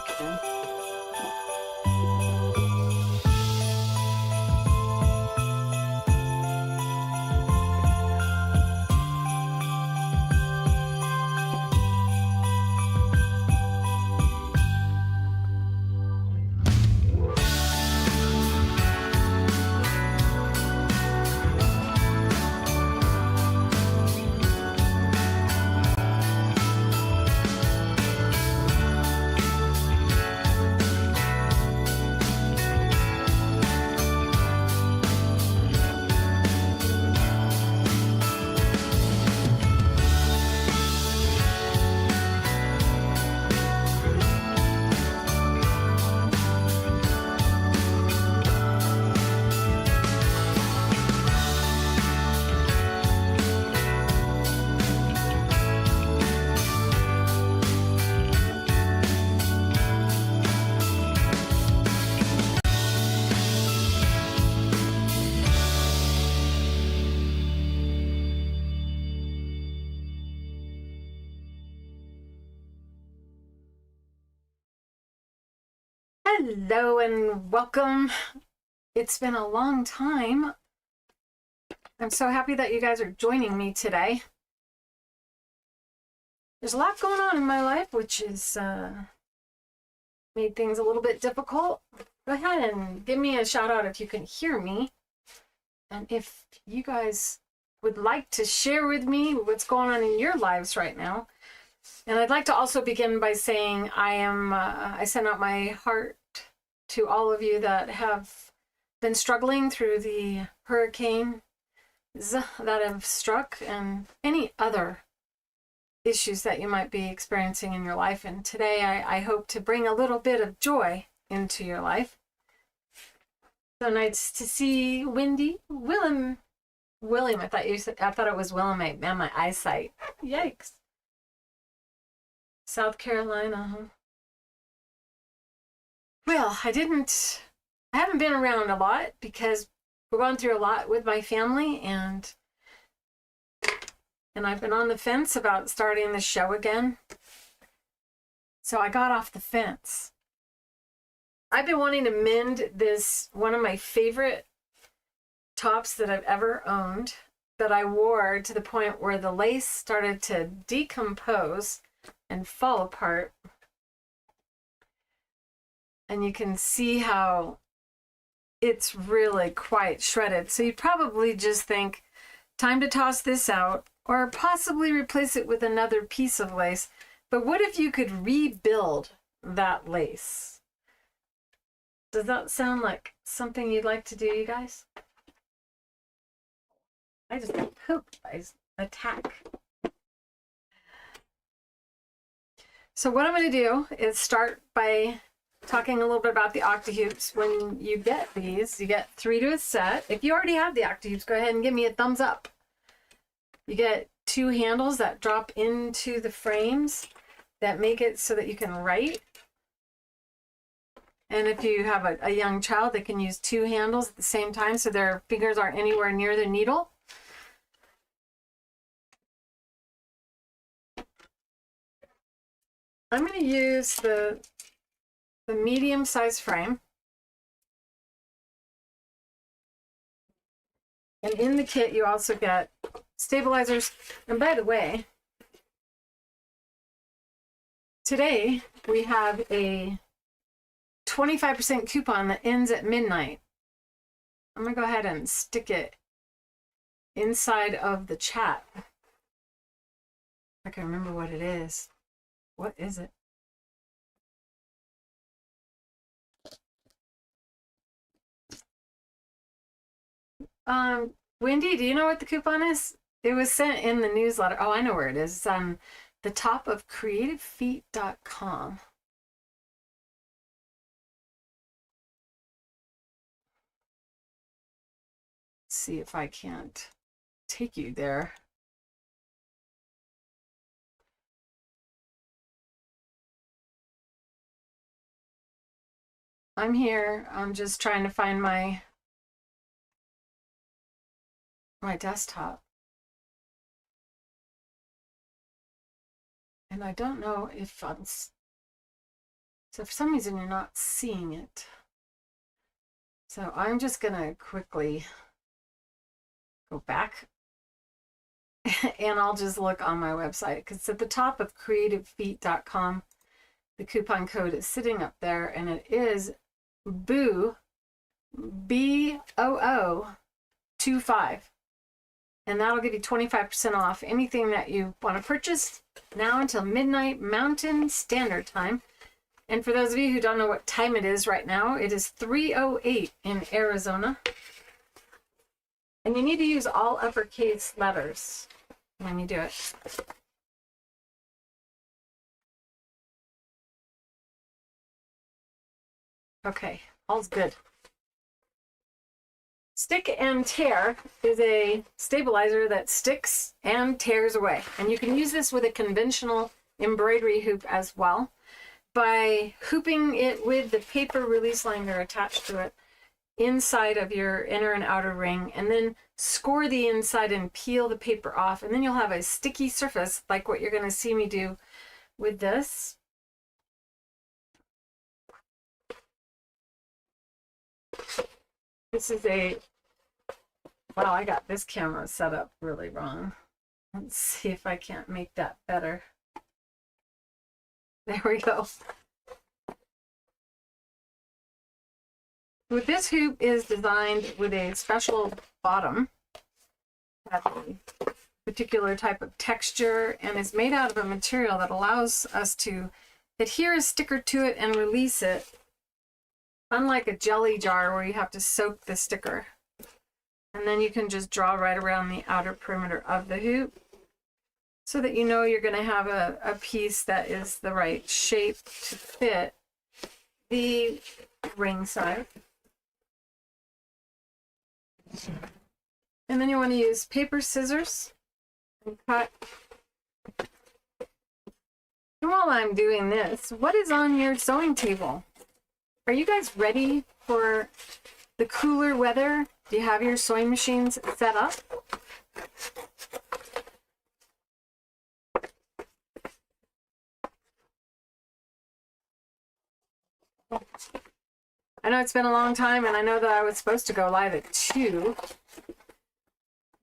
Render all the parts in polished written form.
Okay. Hello and welcome. It's been a long time. I'm so happy that you guys are joining me today. There's a lot going on in my life, which has made things a little bit difficult. Go ahead and give me a shout out if you can hear me. And if you guys would like to share with me what's going on in your lives right now. And I'd like to also begin by saying I send out my heart to all of you that have been struggling through the hurricanes that have struck and any other issues that you might be experiencing in your life. And today I hope to bring a little bit of joy into your life. So nice to see Wendy. William, I thought it was Willamite. Man, my eyesight. Yikes. South Carolina. Well, I haven't been around a lot because we're going through a lot with my family, and I've been on the fence about starting the show again. So I got off the fence. I've been wanting to mend one of my favorite tops that I've ever owned, that I wore to the point where the lace started to decompose and fall apart. And you can see how it's really quite shredded. So you probably just think, time to toss this out, or possibly replace it with another piece of lace. But what if you could rebuild that lace? Does that sound like something you'd like to do, you guys? I just got pooped by attack. So what I'm going to do is start by talking a little bit about the Octi-Hoops. When you get these, you get 3 to a set. If you already have the Octi-Hoops, go ahead and give me a thumbs up. You get 2 handles that drop into the frames that make it so that you can write. And if you have a young child, they can use 2 handles at the same time so their fingers aren't anywhere near the needle. I'm going to use the medium size frame. And in the kit, you also get stabilizers. And by the way, today we have a 25% coupon that ends at midnight. I'm going to go ahead and stick it inside of the chat. I can remember what it is. What is it? Wendy, do you know what the coupon is? It was sent in the newsletter. Oh, I know where it is. It's on the top of creativefeet.com. See if I can't take you there. I'm here. I'm just trying to find my desktop. And I don't know if So for some reason you're not seeing it. So I'm just gonna quickly go back and I'll just look on my website because it's at the top of creativefeet.com. The coupon code is sitting up there and it is BOO, BOO 25. And that'll give you 25% off anything that you want to purchase now until midnight Mountain Standard Time. And for those of you who don't know what time it is right now, it is 3:08 in Arizona. And you need to use all uppercase letters when you do it. Okay, all's good. Stick and tear is a stabilizer that sticks and tears away. And you can use this with a conventional embroidery hoop as well by hooping it with the paper release liner attached to it inside of your inner and outer ring, and then score the inside and peel the paper off, and then you'll have a sticky surface like what you're going to see me do with this. This is a, wow, I got this camera set up really wrong. Let's see if I can't make that better. There we go. With this hoop is designed with a special bottom, has a particular type of texture, and is made out of a material that allows us to adhere a sticker to it and release it, unlike a jelly jar where you have to soak the sticker. And then you can just draw right around the outer perimeter of the hoop so that you know you're going to have a piece that is the right shape to fit the ring size. And then you want to use paper scissors and cut. And while I'm doing this, what is on your sewing table? Are you guys ready for the cooler weather? Do you have your sewing machines set up? I know it's been a long time, and I know that I was supposed to go live at 2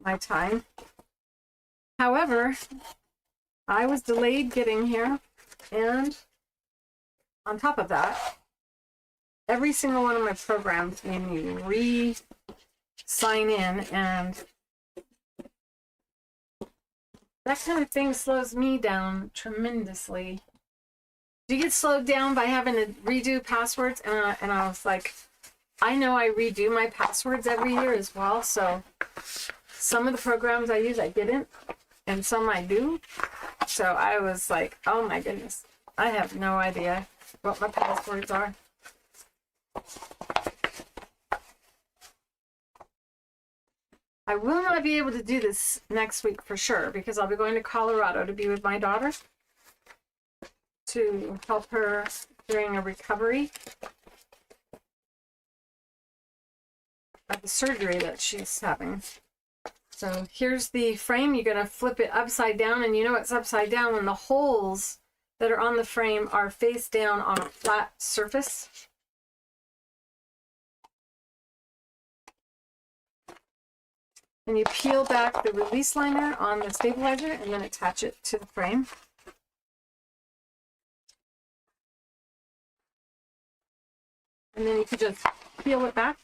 my time. However, I was delayed getting here, and on top of that, every single one of my programs made me re-sign in, and that kind of thing slows me down tremendously. Do you get slowed down by having to redo passwords? And I was like, I know I redo my passwords every year as well, so some of the programs I use I didn't, and some I do. So I was like, oh my goodness, I have no idea what my passwords are. I will not be able to do this next week for sure, because I'll be going to Colorado to be with my daughter to help her during a recovery of the surgery that she's having. So here's the frame. You're going to flip it upside down, and you know it's upside down when the holes that are on the frame are face down on a flat surface. And you peel back the release liner on the stabilizer and then attach it to the frame. And then you can just peel it back.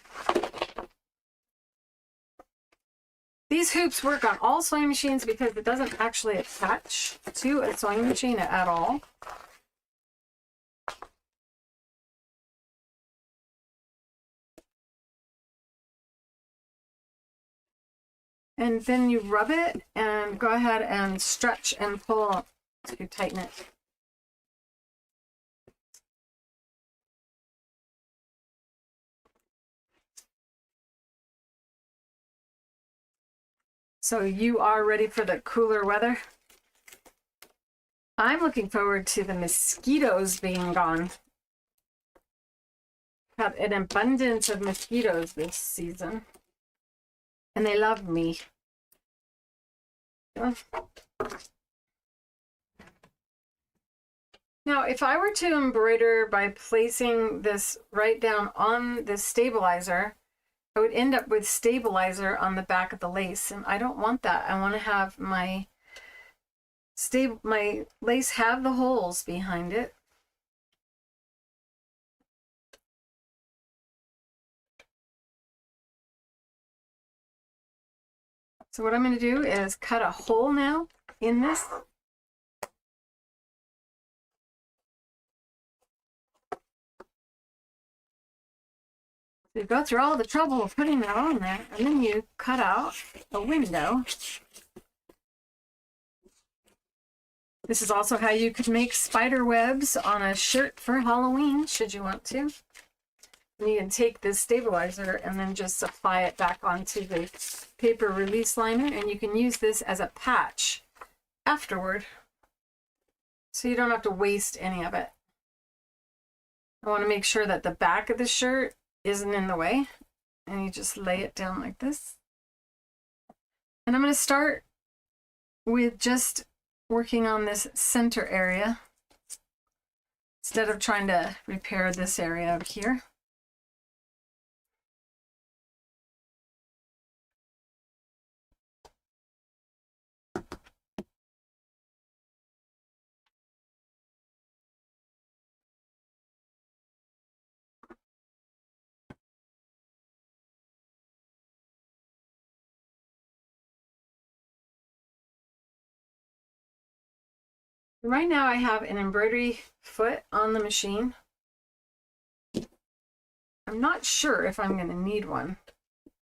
These hoops work on all sewing machines because it doesn't actually attach to a sewing machine at all. And then you rub it and go ahead and stretch and pull to tighten it. So you are ready for the cooler weather? I'm looking forward to the mosquitoes being gone. Got an abundance of mosquitoes this season, and they love me. Now, if I were to embroider by placing this right down on this stabilizer, I would end up with stabilizer on the back of the lace, and I don't want that. I want to have my lace have the holes behind it. So what I'm going to do is cut a hole now in this. So you go through all the trouble of putting that on there, and then you cut out a window. This is also how you could make spider webs on a shirt for Halloween, should you want to. And you can take this stabilizer and then just apply it back onto the paper release liner, and you can use this as a patch afterward, so you don't have to waste any of it. I want to make sure that the back of the shirt isn't in the way, and you just lay it down like this. And I'm going to start with just working on this center area instead of trying to repair this area over here. Right now I have an embroidery foot on the machine. I'm not sure if I'm going to need one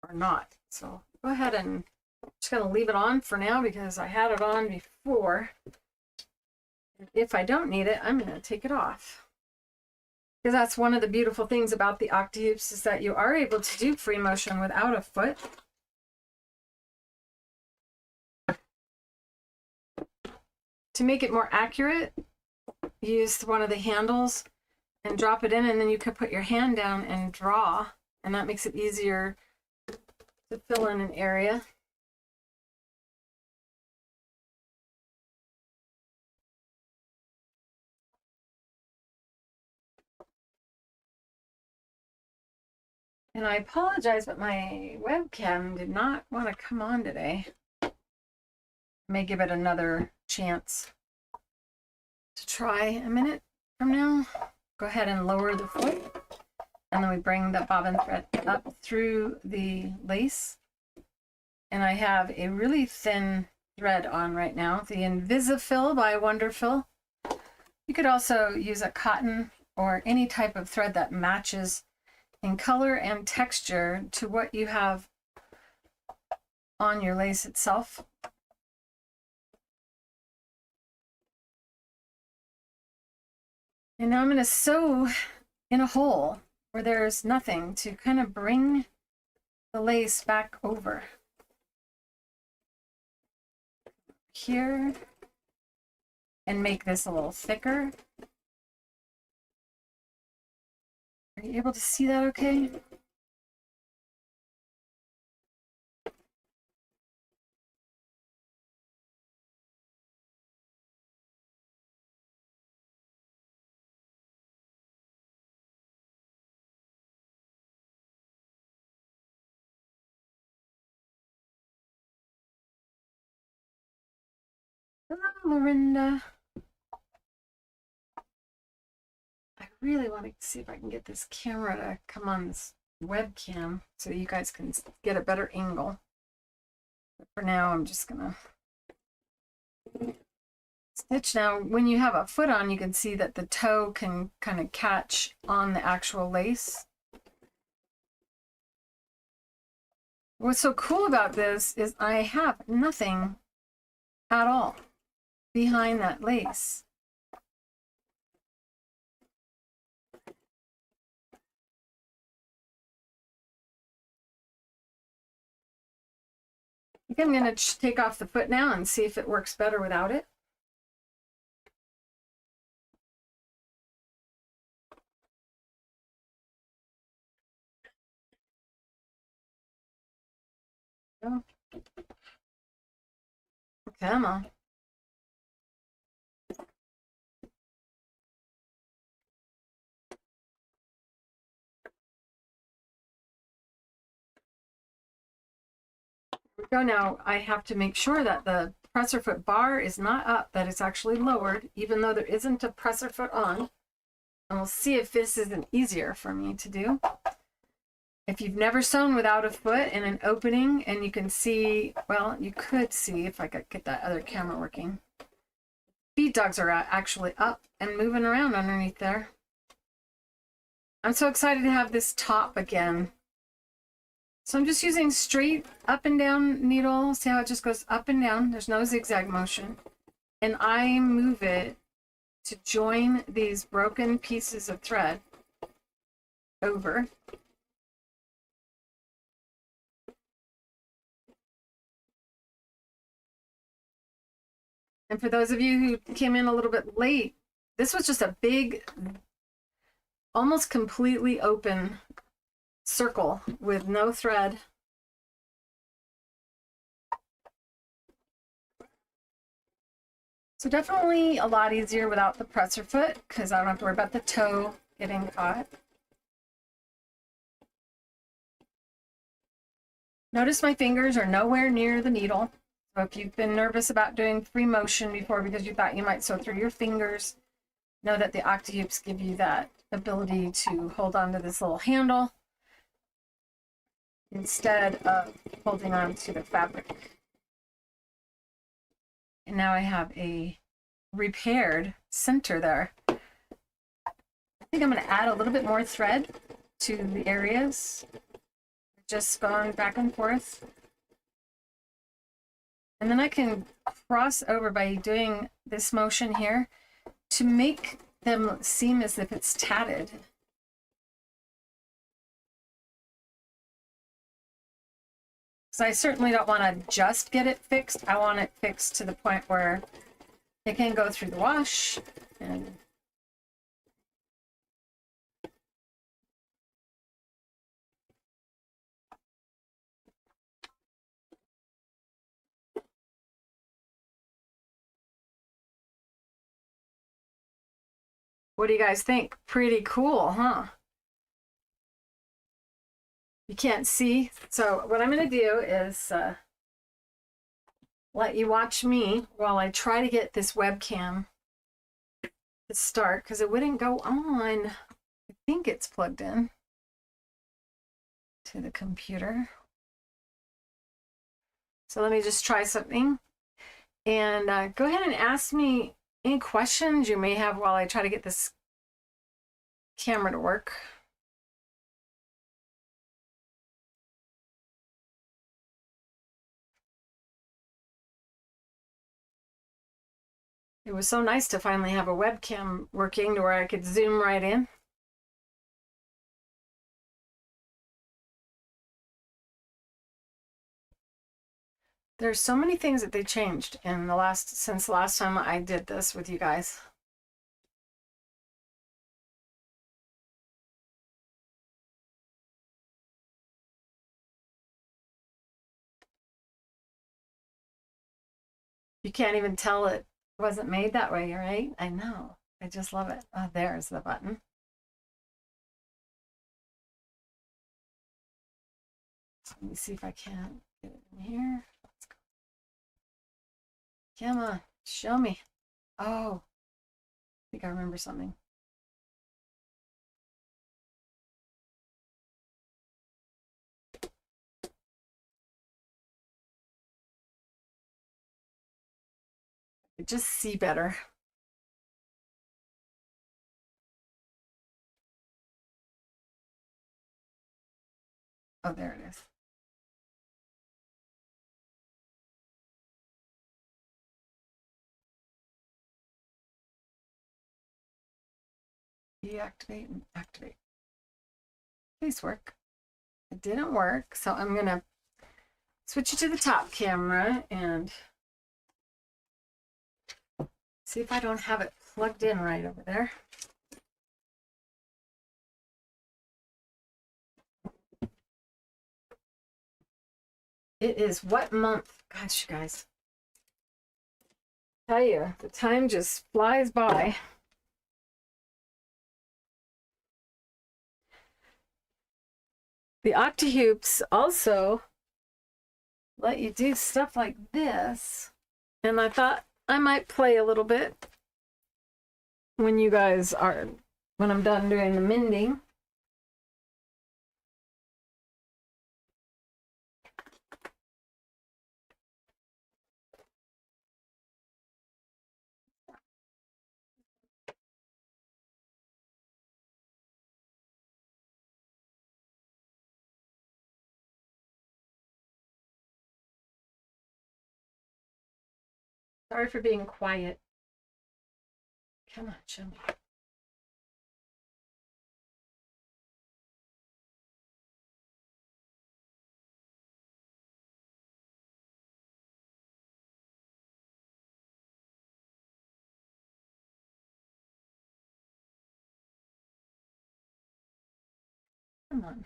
or not. So go ahead and I'm just going to leave it on for now because I had it on before. If I don't need it, I'm going to take it off. Because that's one of the beautiful things about the Octi-Hoops is that you are able to do free motion without a foot. To make it more accurate, use one of the handles and drop it in, and then you can put your hand down and draw, and that makes it easier to fill in an area. And I apologize, but my webcam did not want to come on today. I may give it another chance to try a minute from now. Go ahead and lower the foot, and then we bring the bobbin thread up through the lace. And I have a really thin thread on right now, the Invisifill by Wonderfill. You could also use a cotton or any type of thread that matches in color and texture to what you have on your lace itself. And now I'm going to sew in a hole where there's nothing to kind of bring the lace back over. Here, and make this a little thicker. Are you able to see that okay? Hello, Lorinda. I really want to see if I can get this camera to come on this webcam so you guys can get a better angle. But for now, I'm just gonna stitch. Now, when you have a foot on, you can see that the toe can kind of catch on the actual lace. What's so cool about this is I have nothing at all behind that lace. I think I'm going to take off the foot now and see if it works better without it. Oh. Come on. go now, I have to make sure that the presser foot bar is not up, that it's actually lowered, even though there isn't a presser foot on. And we'll see if this isn't easier for me to do. If you've never sewn without a foot in an opening, and you can see, well, you could see if I could get that other camera working. Feed dogs are actually up and moving around underneath there. I'm so excited to have this top again. So I'm just using straight up and down needle. See how it just goes up and down? There's no zigzag motion. And I move it to join these broken pieces of thread over. And for those of you who came in a little bit late, this was just a big, almost completely open circle with no thread. So definitely a lot easier without the presser foot, because I don't have to worry about the toe getting caught. Notice my fingers are nowhere near the needle. So if you've been nervous about doing free motion before because you thought you might sew through your fingers, know that the Octi-Hoops give you that ability to hold on to this little handle instead of holding on to the fabric. And now I have a repaired center there. I think I'm going to add a little bit more thread to the areas, just going back and forth. And then I can cross over by doing this motion here to make them seem as if it's tatted. So I certainly don't want to just get it fixed. I want it fixed to the point where it can go through the wash. And what do you guys think? Pretty cool, huh? You can't see. So what I'm going to do is let you watch me while I try to get this webcam to start, because it wouldn't go on. I think it's plugged in to the computer. So let me just try something. And go ahead and ask me any questions you may have while I try to get this camera to work. It was so nice to finally have a webcam working to where I could zoom right in. There's so many things that they changed in the since the last time I did this with you guys. You can't even tell it wasn't made that way, right? I know. I just love it. Oh, there's the button. So let me see if I can get it in here. Let's go. Come on, show me. Oh, I think I remember something. I just see better. Oh, there it is. Deactivate and activate. Please work. It didn't work, so I'm gonna switch it to the top camera and see if I don't have it plugged in right over there. It is what month? Gosh, you guys. I tell you, the time just flies by. The Octi-Hoops also let you do stuff like this. And I thought I might play a little bit when I'm done doing the mending. Sorry for being quiet. Come on, show me. Come on.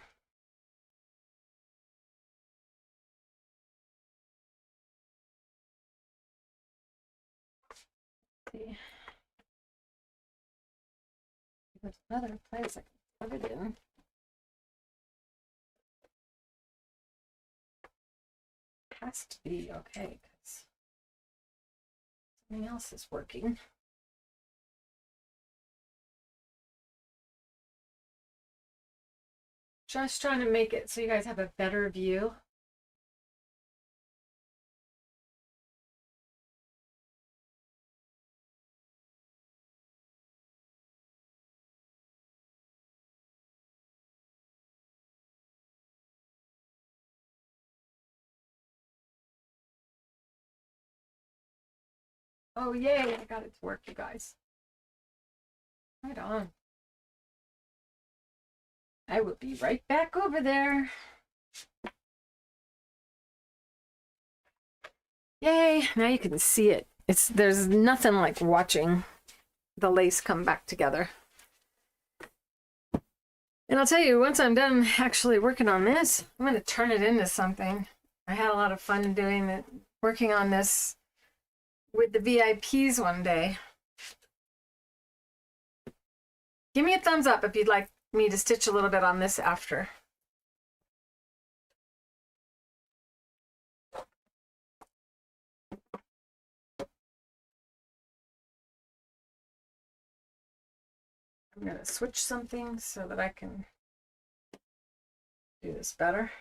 See. There's another place I can plug it in. Has to be okay because something else is working. Just trying to make it so you guys have a better view. Oh, yay, I got it to work, you guys. Right on. I will be right back over there. Yay, now you can see it. There's nothing like watching the lace come back together. And I'll tell you, once I'm done actually working on this, I'm going to turn it into something. I had a lot of fun doing it, working on this with the VIPs one day. Give me a thumbs up if you'd like me to stitch a little bit on this after. I'm going to switch something so that I can do this better.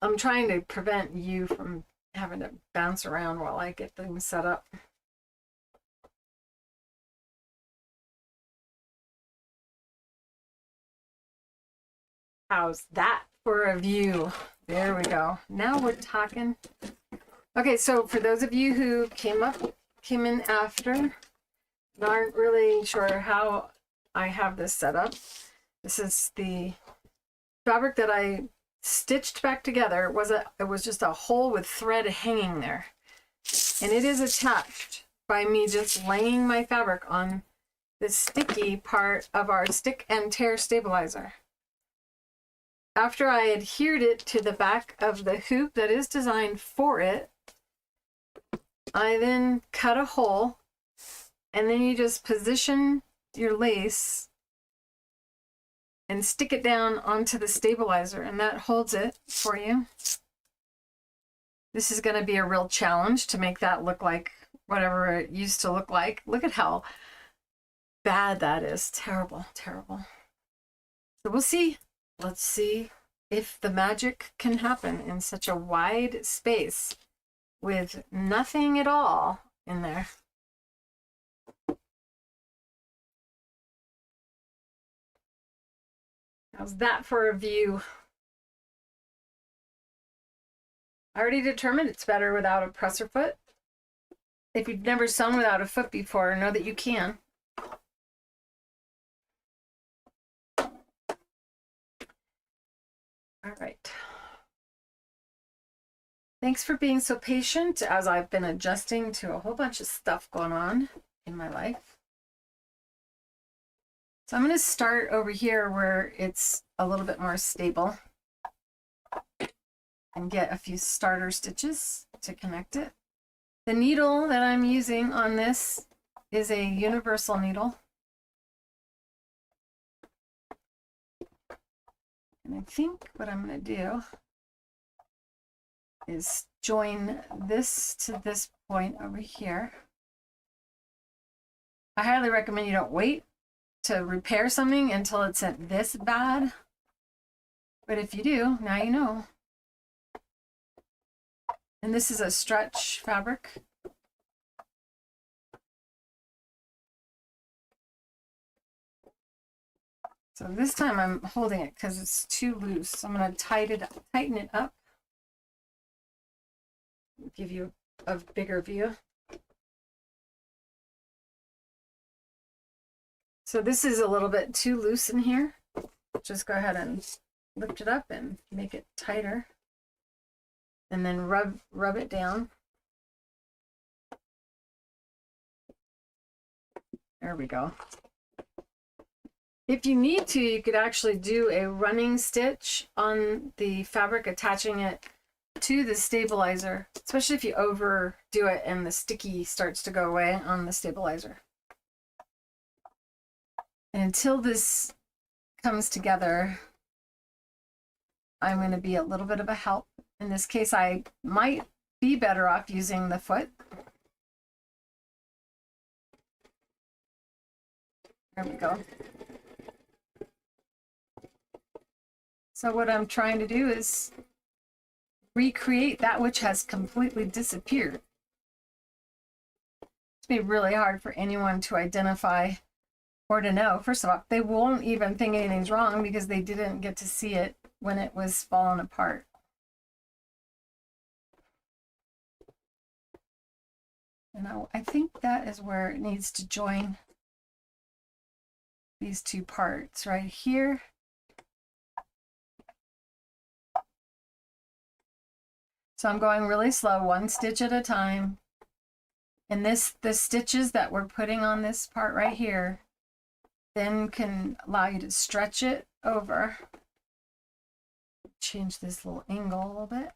I'm trying to prevent you from having to bounce around while I get things set up. How's that for a view? There we go. Now we're talking. Okay, so for those of you who came in after and aren't really sure how I have this set up, this is the fabric that I stitched back together. It was just a hole with thread hanging there, and it is attached by me just laying my fabric on the sticky part of our stick and tear stabilizer. After I adhered it to the back of the hoop that is designed for it, I then cut a hole, and then you just position your lace and stick it down onto the stabilizer, and that holds it for you. This is going to be a real challenge to make that look like whatever it used to look like. Look at how bad that is. Terrible, terrible. So we'll see. Let's see if the magic can happen in such a wide space with nothing at all in there. How's that for a view? I already determined it's better without a presser foot. If you've never sewn without a foot before, know that you can. All right. Thanks for being so patient as I've been adjusting to a whole bunch of stuff going on in my life. So I'm going to start over here where it's a little bit more stable and get a few starter stitches to connect it. The needle that I'm using on this is a universal needle. And I think what I'm going to do is join this to this point over here. I highly recommend you don't wait to repair something until it's at this bad. But if you do, now you know. And this is a stretch fabric. So this time I'm holding it because it's too loose. So I'm going to tighten it up. Give you a bigger view. So this is a little bit too loose in here. Just go ahead and lift it up and make it tighter. And then rub it down. There we go. If you need to, you could actually do a running stitch on the fabric, attaching it to the stabilizer, especially if you overdo it and the sticky starts to go away on the stabilizer. And until this comes together, I'm going to be a little bit of a help. In this case, I might be better off using the foot. There we go. So what I'm trying to do is recreate that which has completely disappeared. It's been really hard for anyone to identify or to know. First of all, they won't even think anything's wrong because they didn't get to see it when it was falling apart. And I think that is where it needs to join these two parts right here. So I'm going really slow, one stitch at a time. And the stitches that we're putting on this part right here then can allow you to stretch it over. Change this little angle a little bit.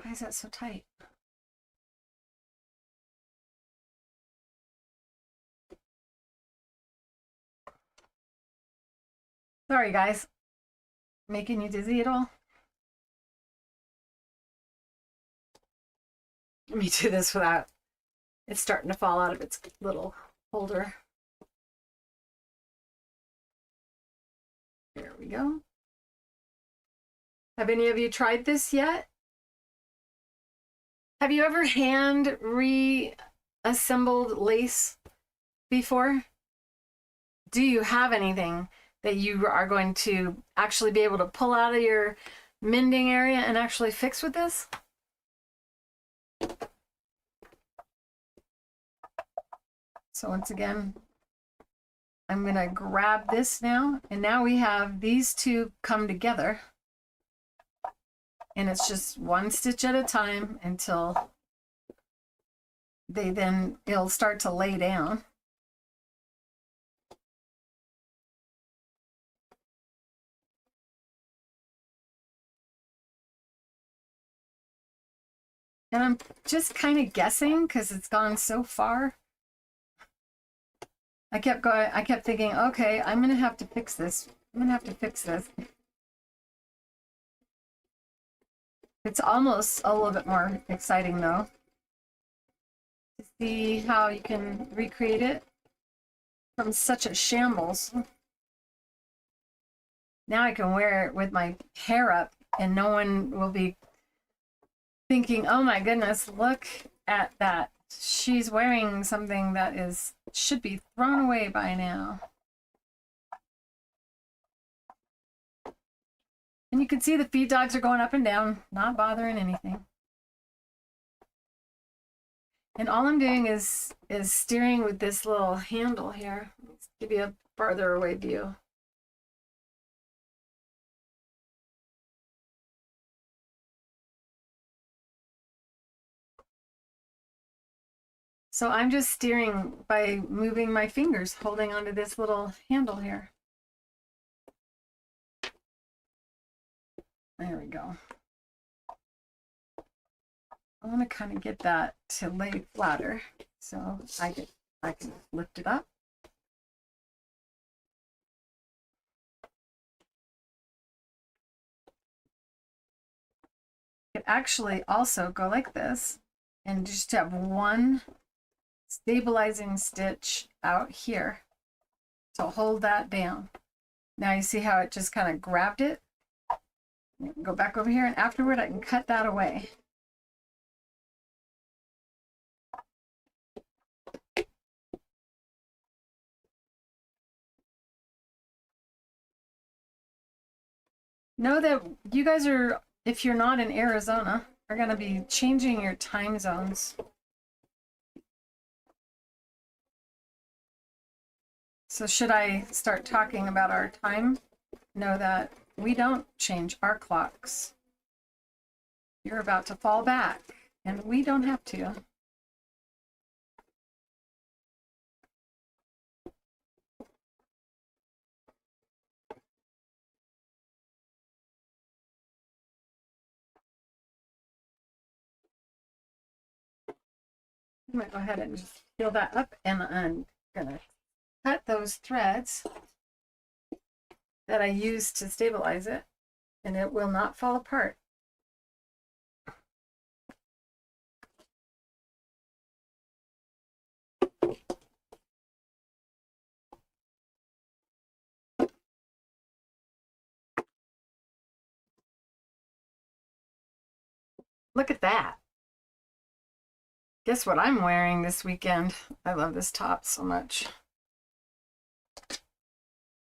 Why is that so tight? Sorry guys, making you dizzy at all? Let me do this without it starting to fall out of its little holder. There we go. Have any of you tried this yet? Have you ever hand reassembled lace before? Do you have anything that you are going to actually be able to pull out of your mending area and actually fix with this? So once again, I'm going to grab this now, and now we have these two come together, and it's just one stitch at a time until it'll start to lay down. And I'm just kind of guessing because it's gone so far. I kept thinking, okay, I'm gonna have to fix this. I'm gonna have to fix this. It's almost a little bit more exciting though, to see how you can recreate it from such a shambles. Now I can wear it with my hair up and no one will be thinking, oh my goodness, look at that. She's wearing something that should be thrown away by now. And you can see the feed dogs are going up and down, not bothering anything. And all I'm doing is steering with this little handle here. Let's give you a farther away view. So I'm just steering by moving my fingers, holding onto this little handle here. There we go. I want to kind of get that to lay flatter, so I get I can lift it up. It actually also go like this and just have one stabilizing stitch out here to hold that down. Now you see how it just kind of grabbed it? Go back over here, and afterward I can cut that away. Know that you guys are, if you're not in Arizona, are going to be changing your time zones. So should I start talking about our time? Know that we don't change our clocks. You're about to fall back, and we don't have to. I'm going to go ahead and just peel that up, and I'm going to cut those threads that I used to stabilize it, and it will not fall apart. Look at that. Guess what I'm wearing this weekend? I love this top so much.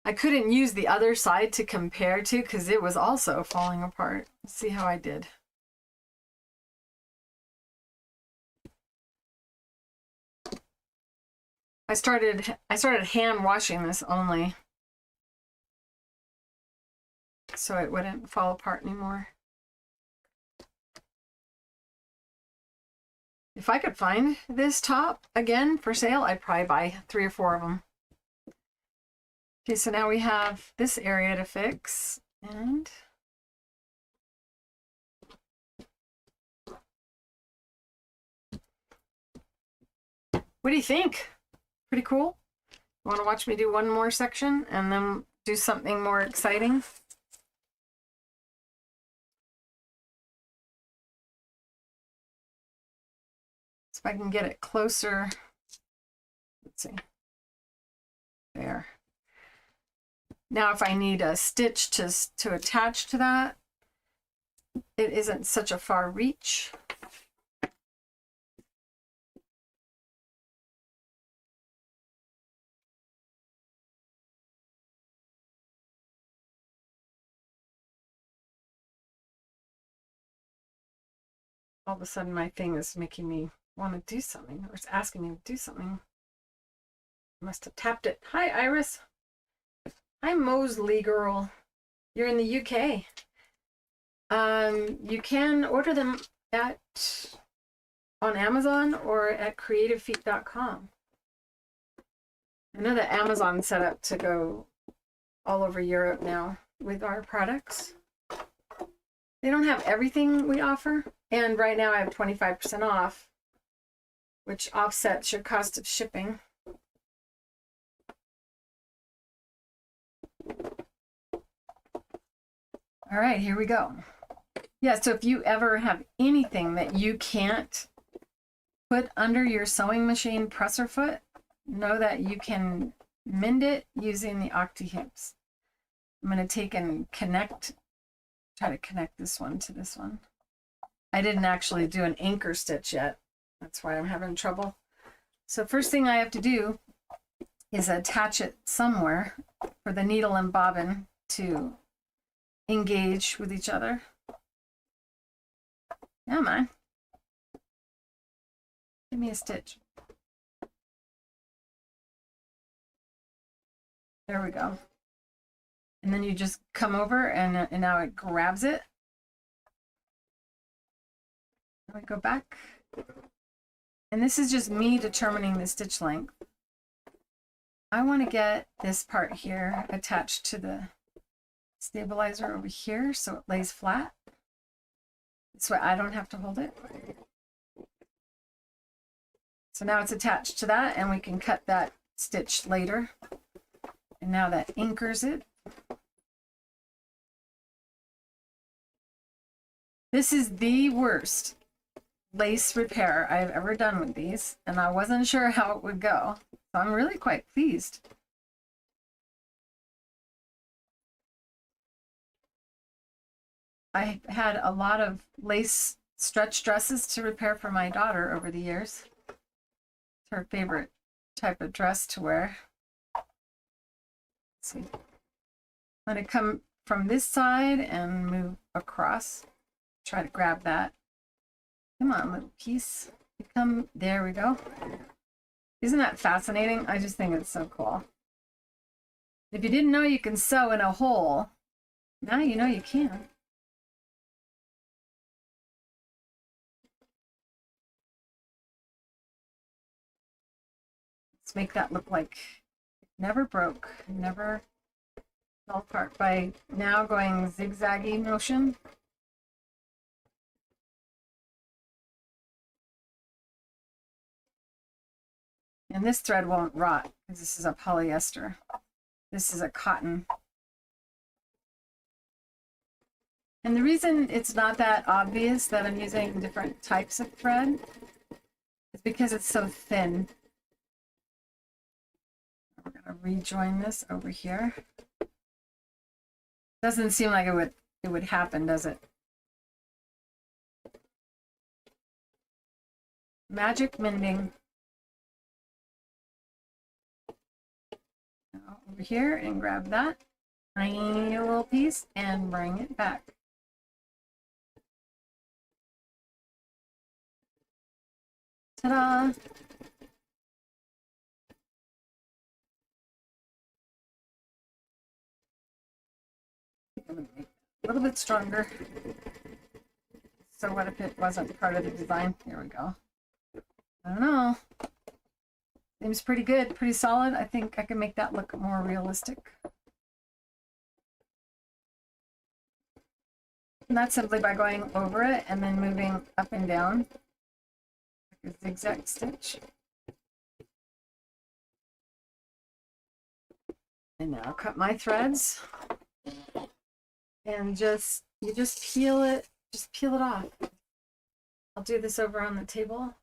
I couldn't use the other side to compare to because it was also falling apart. Let's see how I did. I started hand washing this only so it wouldn't fall apart anymore. If I could find this top again for sale, I'd probably buy 3 or 4 of them. Okay, so now we have this area to fix, and what do you think? Pretty cool? You want to watch me do one more section and then do something more exciting? So if I can get it closer, let's see, there. Now if I need a stitch to attach to that, it isn't such a far reach. All of a sudden my thing is making me want to do something, or it's asking me to do something. I must have tapped it. Hi, Iris. Hi, Mosley girl. You're in the UK. You can order them on Amazon or at creativefeet.com. I know that Amazon's set up to go all over Europe now with our products. They don't have everything we offer, and right now I have 25% off, which offsets your cost of shipping. All right, here we go. Yeah, so if you ever have anything that you can't put under your sewing machine presser foot, know that you can mend it using the Octi-Hoops. I'm going to take and try to connect this one to this one. I didn't actually do an anchor stitch yet. That's why I'm having trouble. So first thing I have to do is attach it somewhere for the needle and bobbin to engage with each other. Come on. Give me a stitch. There we go. And then you just come over and now it grabs it. We go back. And this is just me determining the stitch length. I want to get this part here attached to the stabilizer over here so it lays flat. This way I don't have to hold it. So now it's attached to that, and we can cut that stitch later. And now that anchors it. This is the worst lace repair I've ever done with these, and I wasn't sure how it would go. So I'm really quite pleased. I had a lot of lace stretch dresses to repair for my daughter over the years. It's her favorite type of dress to wear. Let's see. I'm going to come from this side and move across. Try to grab that. Come on, little piece. Come, there we go. Isn't that fascinating? I just think it's so cool. If you didn't know you can sew in a hole, now you know you can. Let's make that look like it never broke, never fell apart by now going zigzaggy motion. And this thread won't rot because this is a polyester. This is a cotton. And the reason it's not that obvious that I'm using different types of thread is because it's so thin. We're going to rejoin this over here. Doesn't seem like it would happen, does it? Magic mending. Now over here and grab that tiny little piece and bring it back. Ta-da! A little bit stronger. So what if it wasn't part of the design? Here we go. I don't know. Seems pretty good, pretty solid. I think I can make that look more realistic. And that's simply by going over it and then moving up and down like a zigzag stitch. And now cut my threads. And you just peel it off. I'll do this over on the table.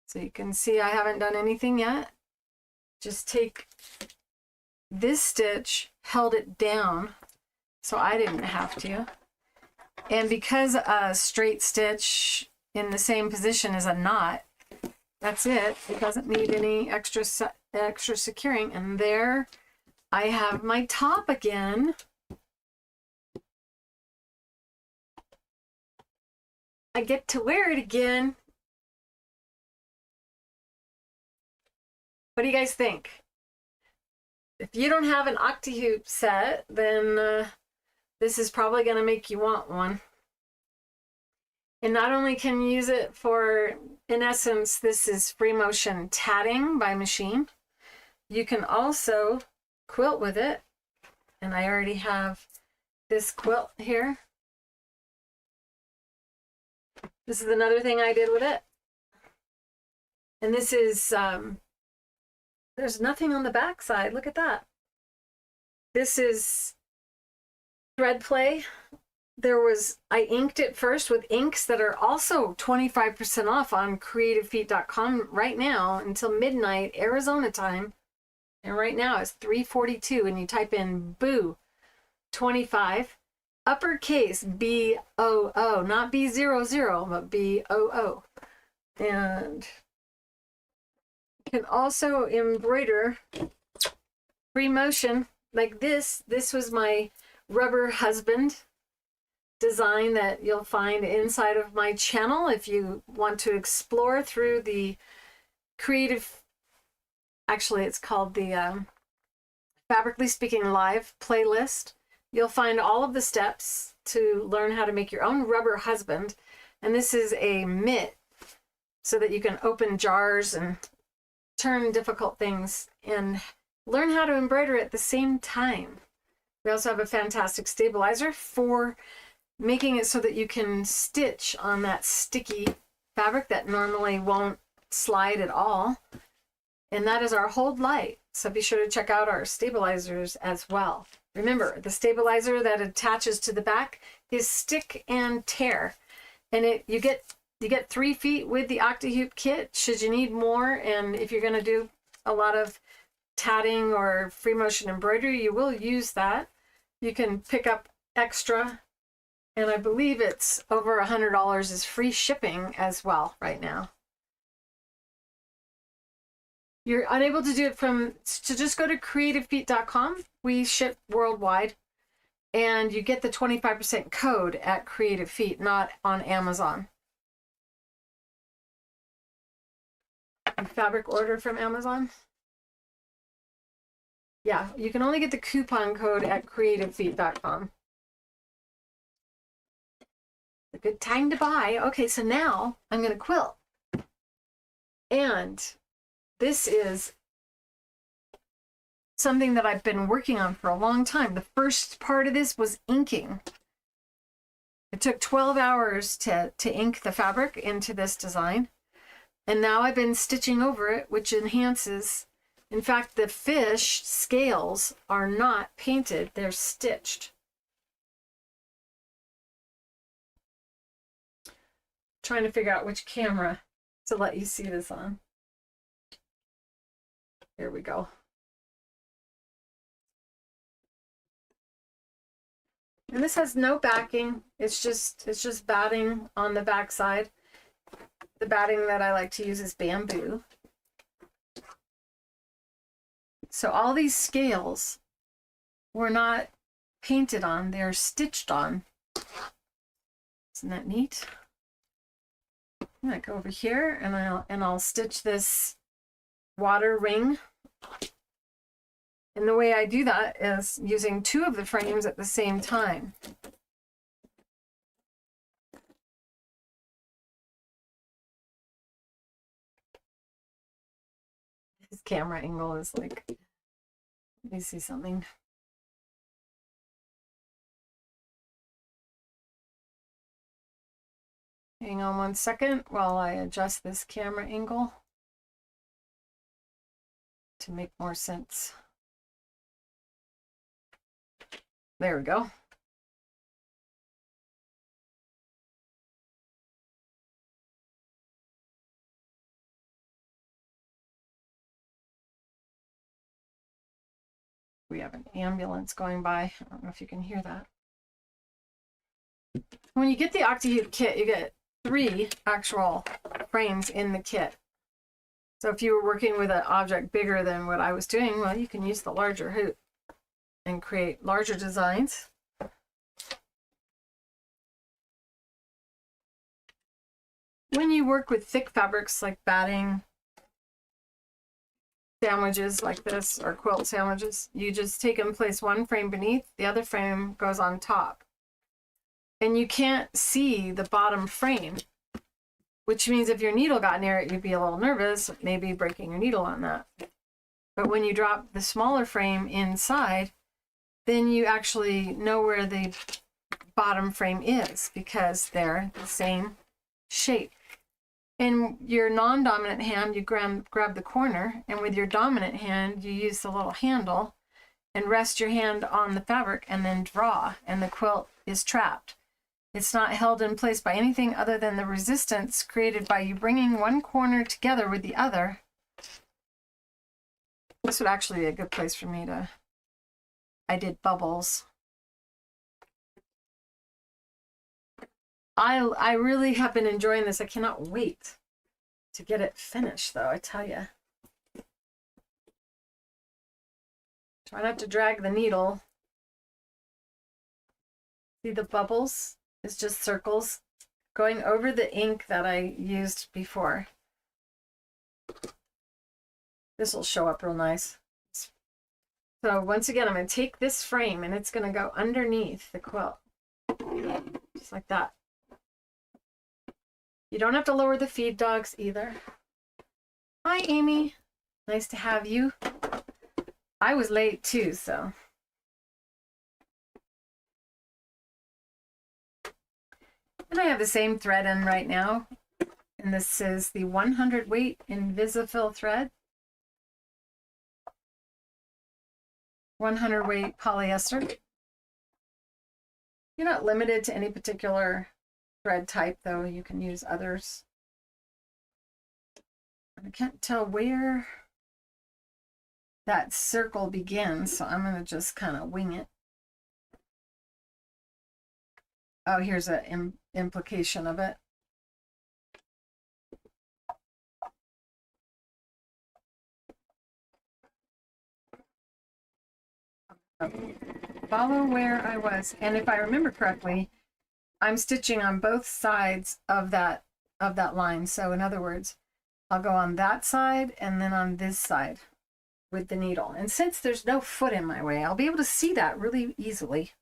So you can see I haven't done anything yet. Just take this stitch, held it down, so I didn't have to. And because a straight stitch in the same position as a knot, that's it. It doesn't need any extra securing. And there I have my top again. I get to wear it again. What do you guys think? If you don't have an Octi-Hoop set, then this is probably going to make you want one. And not only can you use it for, in essence, this is freemotion tatting by machine. You can also quilt with it. And I already have this quilt here. This is another thing I did with it. And this is, there's nothing on the back side. Look at that. This is thread play. I inked it first with inks that are also 25% off on creativefeet.com right now until midnight Arizona time. And right now it's 3:42 and you type in boo 25 uppercase B-O-O, not B-0-0, but B-O-O. And you can also embroider free motion like this. This was my rubber husband design that you'll find inside of my channel if you want to explore through the creative, actually it's called the Fabrically Speaking Live playlist. You'll find all of the steps to learn how to make your own rubber husband. And this is a mitt so that you can open jars and turn difficult things and learn how to embroider at the same time. We also have a fantastic stabilizer for making it so that you can stitch on that sticky fabric that normally won't slide at all. And that is our hold light. So be sure to check out our stabilizers as well. Remember, the stabilizer that attaches to the back is stick and tear. And you get 3 feet with the Octi-Hoop kit should you need more. And if you're going to do a lot of tatting or free motion embroidery, you will use that. You can pick up extra. And I believe it's over $100 is free shipping as well right now. You're unable to do it so just go to creativefeet.com. We ship worldwide. And you get the 25% code at Creative Feet, not on Amazon. Fabric order from Amazon? Yeah, you can only get the coupon code at creativefeet.com. A good time to buy. Okay, so now I'm going to quilt. And this is something that I've been working on for a long time. The first part of this was inking. It took 12 hours to ink the fabric into this design. And now I've been stitching over it, which enhances. In fact, the fish scales are not painted, they're stitched. Trying to figure out which camera to let you see this on. Here we go. And this has no backing. It's just batting on the back side. The batting that I like to use is bamboo. So all these scales were not painted on, they're stitched on. Isn't that neat? I'm gonna go over here and I'll stitch this water ring. And the way I do that is using 2 of the frames at the same time. His camera angle is like, let me see something. Hang on 1 second while I adjust this camera angle to make more sense. There we go. We have an ambulance going by. I don't know if you can hear that. When you get the Octi-Hoop kit, you get 3 actual frames in the kit. So if you were working with an object bigger than what I was doing, well, you can use the larger hoop and create larger designs. When you work with thick fabrics like batting, sandwiches like this, or quilt sandwiches, you just take and place 1 frame beneath, the other frame goes on top. And you can't see the bottom frame, which means if your needle got near it, you'd be a little nervous, maybe breaking your needle on that. But when you drop the smaller frame inside, then you actually know where the bottom frame is because they're the same shape. In your non-dominant hand, you grab the corner, and with your dominant hand, you use the little handle and rest your hand on the fabric and then draw, and the quilt is trapped. It's not held in place by anything other than the resistance created by you bringing one corner together with the other. This would actually be a good place for me to... I did bubbles. I really have been enjoying this. I cannot wait to get it finished, though, I tell you. Try not to drag the needle. See the bubbles? It's just circles going over the ink that I used before. This will show up real nice. So once again, I'm going to take this frame and it's going to go underneath the quilt. Just like that. You don't have to lower the feed dogs either. Hi, Amy. Nice to have you. I was late too, so. And I have the same thread in right now. And this is the 100 weight Invisifil thread. 100 weight polyester. You're not limited to any particular thread type, though. You can use others. I can't tell where that circle begins, so I'm going to just kind of wing it. Oh, here's an implication of it. Follow where I was, and if I remember correctly, I'm stitching on both sides of that line. So in other words, I'll go on that side and then on this side with the needle. And since there's no foot in my way, I'll be able to see that really easily.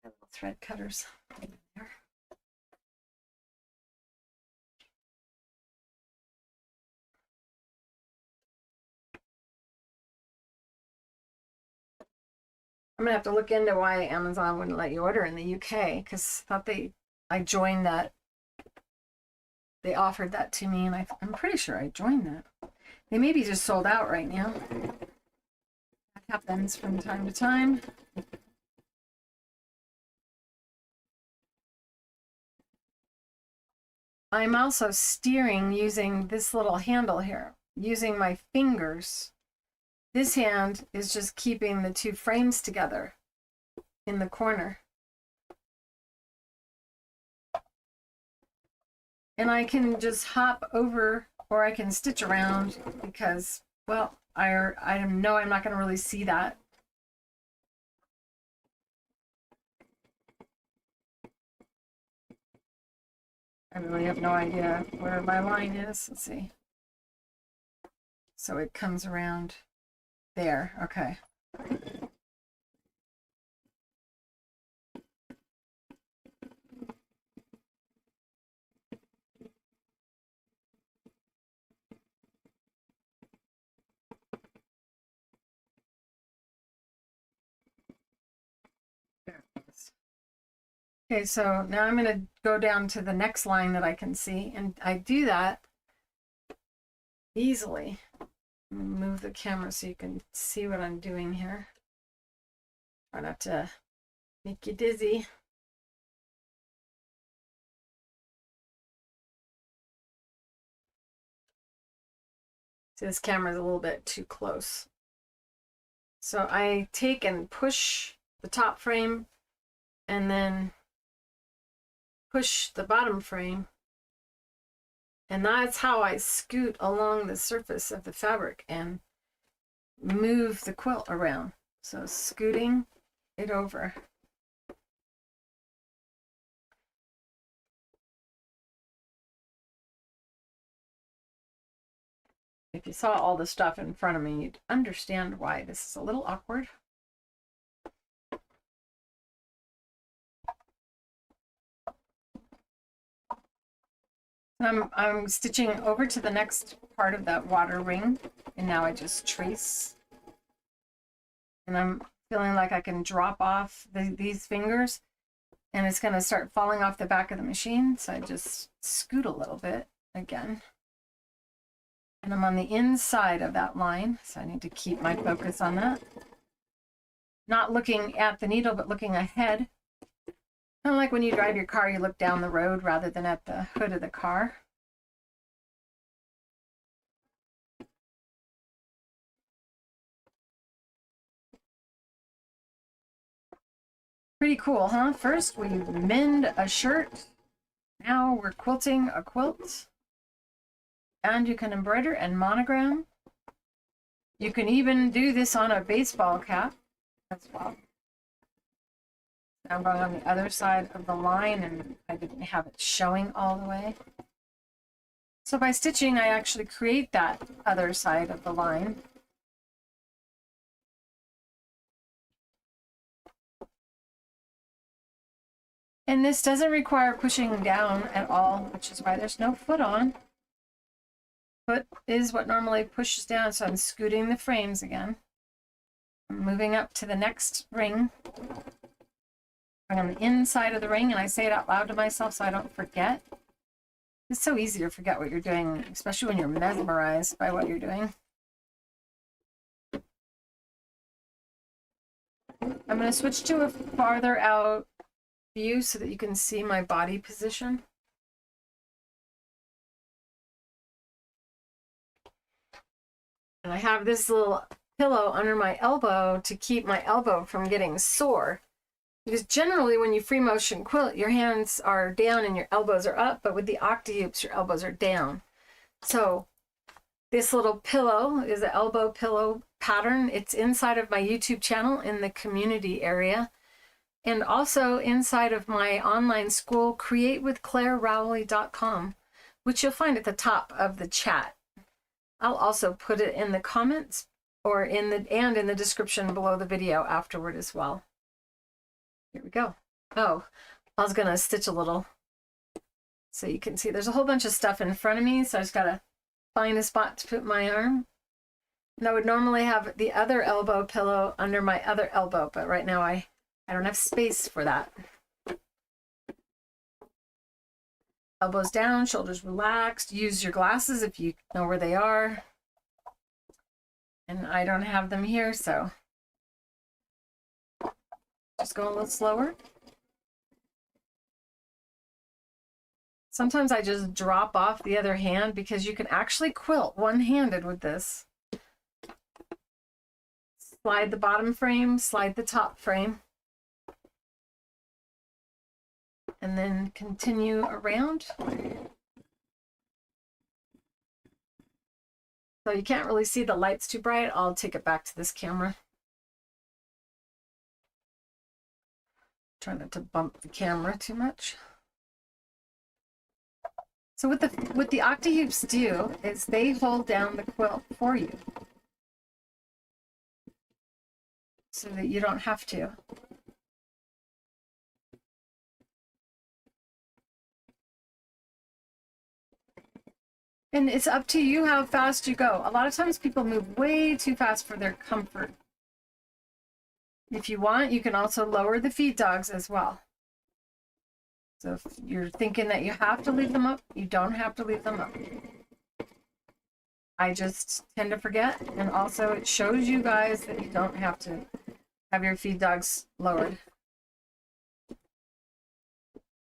Little thread cutters there. I'm gonna have to look into why Amazon wouldn't let you order in the UK, because I thought I joined that. They offered that to me, and I'm pretty sure I joined that. They may be just sold out right now. That happens from time to time. I'm also steering using this little handle here, using my fingers. This hand is just keeping the two frames together in the corner. And I can just hop over, or I can stitch around because, well, I know I'm not going to really see that. I really have no idea where my line is. Let's see. So it comes around there. Okay. Okay, so now I'm going to go down to the next line that I can see, and I do that easily. Move the camera so you can see what I'm doing here. Try not to make you dizzy. See, this camera is a little bit too close. So I take and push the top frame and then push the bottom frame, and that's how I scoot along the surface of the fabric and move the quilt around. So scooting it over. If you saw all the stuff in front of me, you'd understand why this is a little awkward. I'm stitching over to the next part of that water ring, and now I just trace. And I'm feeling like I can drop off these fingers, and it's going to start falling off the back of the machine. So I just scoot a little bit again. And I'm on the inside of that line, so I need to keep my focus on that. Not looking at the needle, but looking ahead. Kind of like when you drive your car, you look down the road rather than at the hood of the car. Pretty cool, huh? First, we mend a shirt. Now we're quilting a quilt. And you can embroider and monogram. You can even do this on a baseball cap as well. I'm going on the other side of the line, and I didn't have it showing all the way. So by stitching, I actually create that other side of the line. And this doesn't require pushing down at all, which is why there's no foot on. Foot is what normally pushes down, so I'm scooting the frames again. I'm moving up to the next ring. I'm on the inside of the ring, and I say it out loud to myself so I don't forget. It's so easy to forget what you're doing, especially when you're mesmerized by what you're doing. I'm going to switch to a farther out view so that you can see my body position. And I have this little pillow under my elbow to keep my elbow from getting sore. Because generally when you free motion quilt, your hands are down and your elbows are up, but with the Octi-Hoops, your elbows are down. So this little pillow is an elbow pillow pattern. It's inside of my YouTube channel in the community area, and also inside of my online school, createwithclarerowley.com, which you'll find at the top of the chat. I'll also put it in the comments or in the description below the video afterward as well. Here we go. Oh, I was gonna stitch a little so you can see there's a whole bunch of stuff in front of me, so I just gotta find a spot to put my arm. And I would normally have the other elbow pillow under my other elbow, but right now I don't have space for that. Elbows down, shoulders relaxed. Use your glasses if you know where they are. And I don't have them here, so just go a little slower. Sometimes I just drop off the other hand because you can actually quilt one-handed with this. Slide the bottom frame, slide the top frame, and then continue around. So you can't really see the lights too bright. I'll take it back to this camera. Try not to bump the camera too much. So what the Octi-Hoops do is they hold down the quilt for you so that you don't have to. And it's up to you how fast you go. A lot of times people move way too fast for their comfort. If you want, you can also lower the feed dogs as well. So if you're thinking that you have to leave them up, you don't have to leave them up. I just tend to forget, and also it shows you guys that you don't have to have your feed dogs lowered.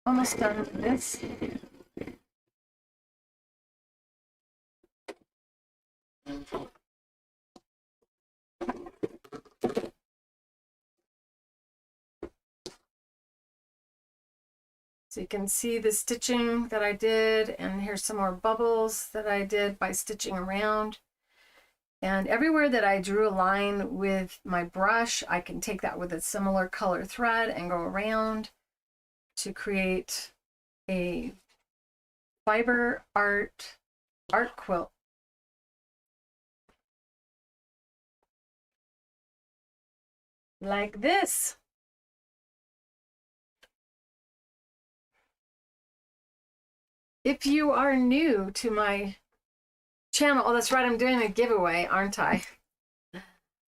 Almost done with this. So you can see the stitching that I did, and here's some more bubbles that I did by stitching around. And everywhere that I drew a line with my brush, I can take that with a similar color thread and go around to create a fiber art quilt. Like this. If you are new to my channel, oh, that's right, I'm doing a giveaway, aren't I?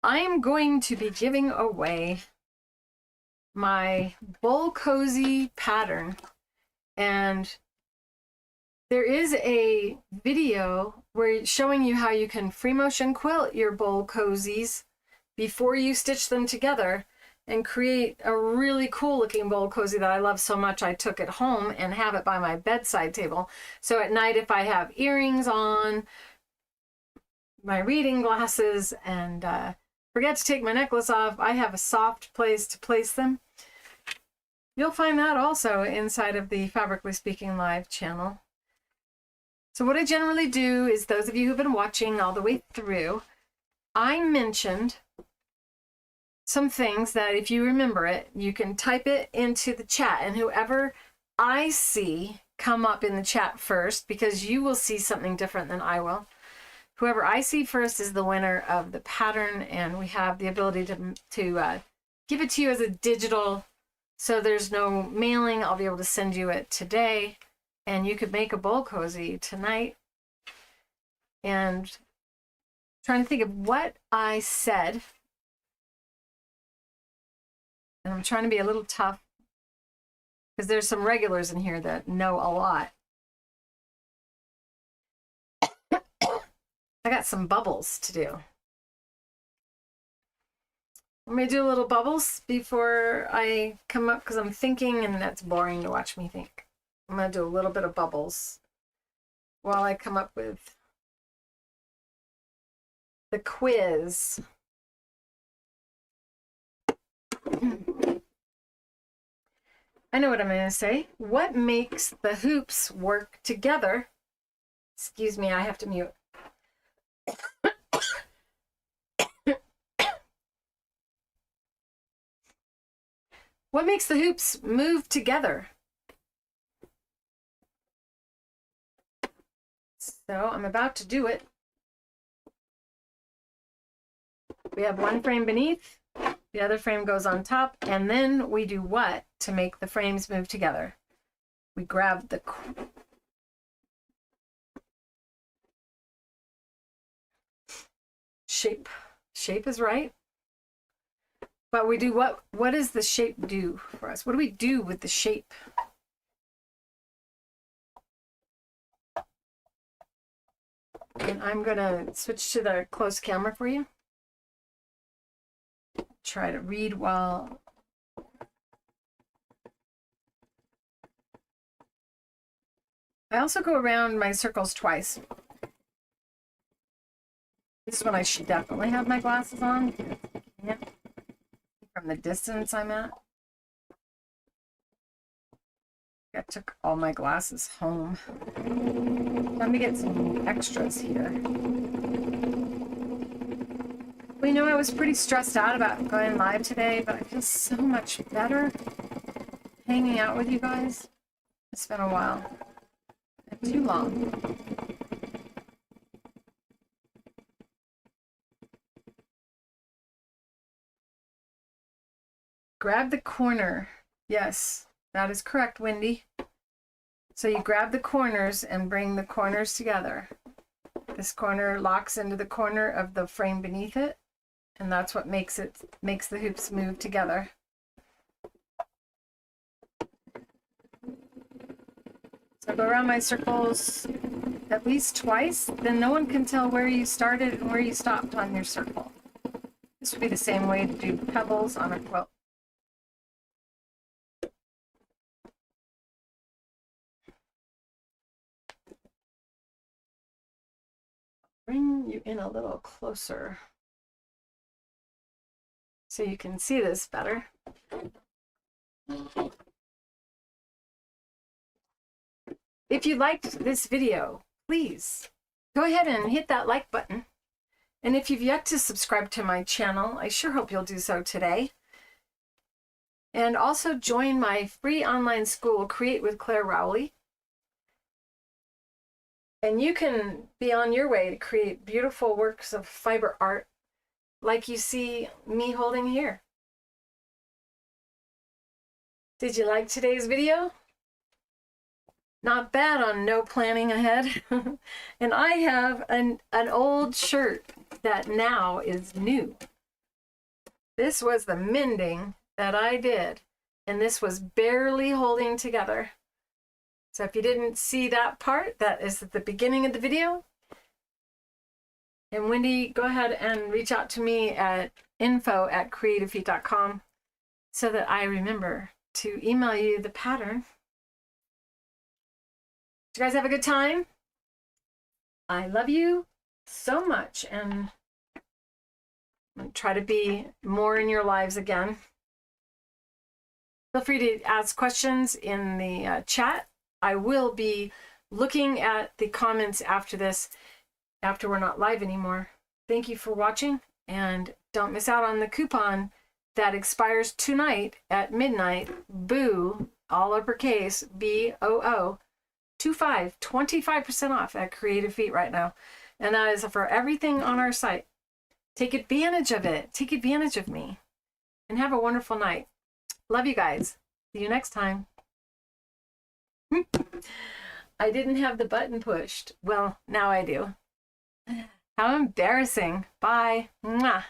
I'm going to be giving away my Bowl Cozy pattern. And there is a video where showing you how you can free motion quilt your Bowl Cozies before you stitch them together and create a really cool looking bowl cozy that I love so much I took it home and have it by my bedside table. So at night, if I have earrings on, my reading glasses, and forget to take my necklace off, I have a soft place to place them. You'll find that also inside of the Fabrically Speaking Live channel. So what I generally do is, those of you who've been watching all the way through, I mentioned some things that if you remember it, you can type it into the chat, and whoever I see come up in the chat first, because you will see something different than I will. Whoever I see first is the winner of the pattern, and we have the ability to give it to you as a digital, so there's no mailing. I'll be able to send you it today, and you could make a bowl cozy tonight. And trying to think of what I said. And I'm trying to be a little tough because there's some regulars in here that know a lot. I got some bubbles to do. Let me do a little bubbles before I come up because I'm thinking and that's boring to watch me think. I'm going to do a little bit of bubbles while I come up with the quiz. I know what I'm going to say. What makes the hoops work together? Excuse me, I have to mute. What makes the hoops move together? So I'm about to do it. We have one frame beneath, the other frame goes on top, and then we do what to make the frames move together? We grab the shape. Shape is right. But we do what does the shape do for us? What do we do with the shape? And I'm gonna switch to the closed camera for you. Try to read while I also go around my circles twice. This is when I should definitely have my glasses on. Yeah. From the distance I'm at. I took all my glasses home. Let me get some extras here. Well, you know, I was pretty stressed out about going live today, but I feel so much better hanging out with you guys. It's been a while. Not too long. Grab the corner. Yes, that is correct, Wendy. So you grab the corners and bring the corners together. This corner locks into the corner of the frame beneath it, and that's what makes the hoops move together. So go around my circles at least twice, then no one can tell where you started and where you stopped on your circle. This would be the same way to do pebbles on a quilt. Bring you in a little closer so you can see this better. If you liked this video, please go ahead and hit that like button. And if you've yet to subscribe to my channel, I sure hope you'll do so today. And also join my free online school, Create with Clare Rowley. And you can be on your way to create beautiful works of fiber art like you see me holding here. Did you like today's video? Not bad on no planning ahead. And I have an old shirt that now is new. This was the mending that I did, and this was barely holding together. So if you didn't see that part, that is at the beginning of the video. And Wendy, go ahead and reach out to me at info@creativefeet.com so that I remember to email you the pattern. Did you guys have a good time? I love you so much, and I'm going to try to be more in your lives again. Feel free to ask questions in the chat. I will be looking at the comments after this, after we're not live anymore. Thank you for watching, and don't miss out on the coupon that expires tonight at midnight. Boo, all uppercase, BOO, 25% off at Creative Feet right now. And that is for everything on our site. Take advantage of it. Take advantage of me. And have a wonderful night. Love you guys. See you next time. I didn't have the button pushed. Well, now I do. How embarrassing. Bye. Mwah.